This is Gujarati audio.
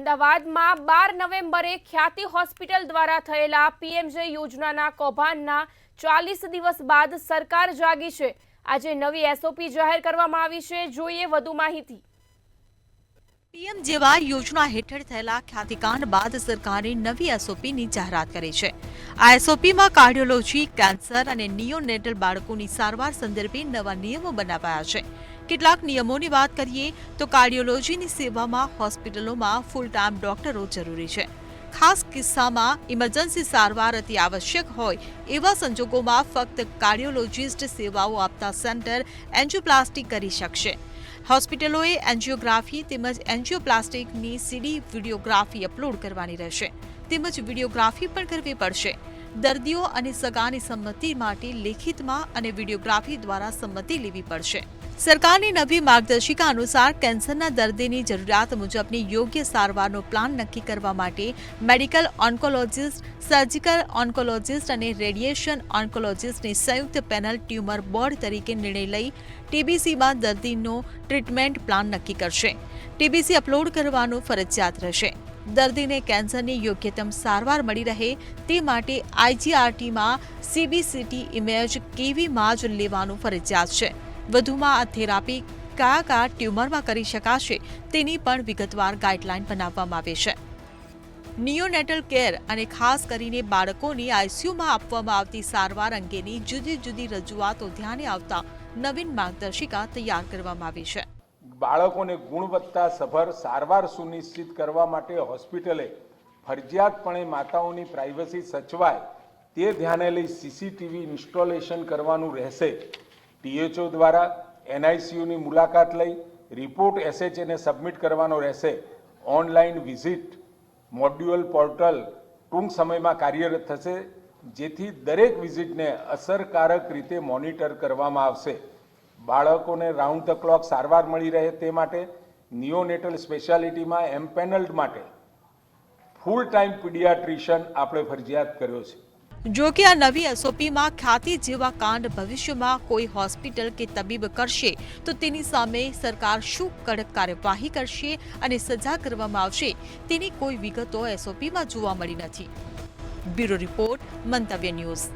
અમદાવાદમાં 12 નવેમ્બરે ખ્યાતિ હોસ્પિટલ દ્વારા થયેલા પીએમજે યોજનાના કૌભાંડના 40 દિવસ બાદ સરકાર જાગી છે। આજે નવી એસઓપી જાહેર કરવામાં આવી છે। જોઈએ વધુ માહિતી। પીએમજેવાય યોજના હેઠળ થયેલા ખ્યાતિકાંડ બાદ સરકારે નવી એસઓપીની જાહેરાત કરી છે। આ એસઓપીમાં કાર્ડિયોલોજી, કેન્સર અને નિયોનેટલ બાળકોની સારવાર સંદર્ભે નવા નિયમો બનાવાયા છે। કેટલાક નિયમોની વાત કરીએ તો કાર્ડિયોલોજીની સેવામાં હોસ્પિટલોમાં ફૂલ ટાઈમ ડોક્ટરો જરૂરી છે। ખાસ કિસ્સામાં ઇમરજન્સી સારવાર અતિ આવશ્યક હોય એવા સંજોગોમાં ફક્ત કાર્ડિયોલોજિસ્ટ સેવાઓ આપતા સેન્ટર એન્જિયોપ્લાસ્ટી કરી શકશે। હોસ્પિટલોએ એન્જિયોગ્રાફી તેમજ એન્જિયોપ્લાસ્ટિકની સીડી વિડીયોગ્રાફી અપલોડ કરવાની રહેશે તેમજ વિડીયોગ્રાફી પણ કરવી પડશે। દર્દીઓ અને સગાની સંમતિ માટે લેખિતમાં અને વિડીયોગ્રાફી દ્વારા સંમતિ લેવી પડશે। સરકારની નવી માર્ગદર્શિકા અનુસાર કેન્સરના દર્દીની જરૂરિયાત મુજબની યોગ્ય સારવારનો પ્લાન નક્કી કરવા માટે મેડિકલ ઓન્કોલોજિસ્ટ, સર્જિકલ ઓન્કોલોજિસ્ટ અને રેડિયેશન ઓન્કોલોજિસ્ટની સંયુક્ત પેનલ ટ્યુમર બોર્ડ તરીકે નિર્ણય લઈ ટીબીસીમાં દર્દીનો ટ્રીટમેન્ટ પ્લાન નક્કી કરશે। ટીબીસી અપલોડ કરવાનું ફરજિયાત રહેશે। દર્દીને કેન્સરની યોગ્યતમ સારવાર મળી રહે તે માટે આઈજીઆરટીમાં સીબીસીટી ઇમેજ કેવીમાં જ લેવાનું ફરજિયાત છે। વધુમાં આ થેરાપી કયા ટ્યુમરમાં કરી શકાશે તેની પણ વિગતવાર ગાઈડલાઈન બનાવવામાં આવી છે। નિયોનેટલ કેર અને ખાસ કરીને બાળકોની આઈસીયુમાં આપવામાં આવતી સારવાર અંગેની જુદી જુદી રજૂઆતો ધ્યાને આવતા નવીન માર્ગદર્શિકા તૈયાર કરવામાં આવી છે। બાળકોને ગુણવત્તાસભર સારવાર સુનિશ્ચિત કરવા માટે હોસ્પિટલે ફરજિયાતપણે માતાઓની પ્રાઇવસી સચવાય તે ધ્યાને લઈ સીસીટીવી ઇન્સ્ટોલેશન કરવાનું રહેશે। ટીએચઓ દ્વારા એનઆઈસીયુની મુલાકાત લઈ રિપોર્ટ એસએચએને સબમિટ કરવાનો રહેશે। ઓનલાઈન વિઝિટ મોડ્યુલ પોર્ટલ ટૂંક સમયમાં કાર્યરત થશે જેથી દરેક વિઝિટને અસરકારક રીતે મોનિટર કરવામાં આવશે। બાળકોને રાઉન્ડ ધ ક્લોક સારવાર મળી રહે તે માટે નિયોનેટલ સ્પેશિયાલિટીમાં એમ્પેનલ્ડ માટે ફૂલ ટાઈમ પીડિયાટ્રિશિયન આપણે ફરજિયાત કર્યો છે। જો કે આ નવી એસઓપીમાં ખ્યાતિ જેવા કાંડ ભવિષ્યમાં કોઈ હોસ્પિટલ કે તબીબ કરશે તો તેની સામે સરકાર શું કડક કાર્યવાહી કરશે અને સજા કરવામાં આવશે તેની કોઈ વિગતો એસઓપીમાં જોવા મળી નથી। બ્યુરો રિપોર્ટ, મંતવ્ય ન્યૂઝ।